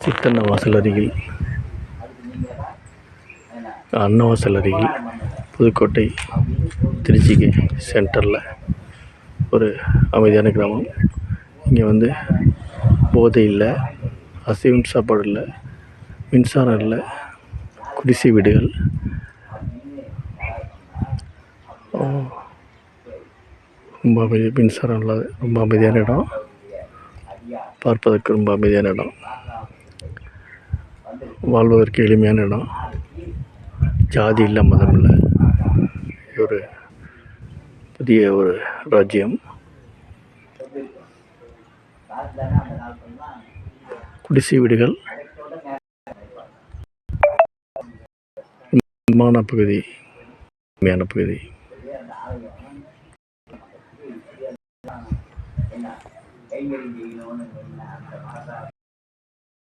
சித்தன்னவாசல் அருகில் அன்னவாசல் அருகில் புதுக்கோட்டை திருச்சிக்கு சென்டரில் ஒரு அமைதியான கிராமம். இங்கே வந்து போதை இல்லை, அசைவம் சாப்பாடு இல்லை, மின்சாரம் இல்லை, குடிசை வீடுகள். ரொம்ப அமைதி, மின்சாரம் இல்லாத ரொம்ப அமைதியான இடம், பார்ப்பதற்கு ரொம்ப அமைதியான இடம், வாழ்வதற்கு எளிமையான இடம், ஜாதி இல்லை, மதம் இல்லை, ஒரு புதிய ஒரு ராஜ்யம். குடிசை வீடுகள், விமான பகுதி, உண்மையான பகுதி.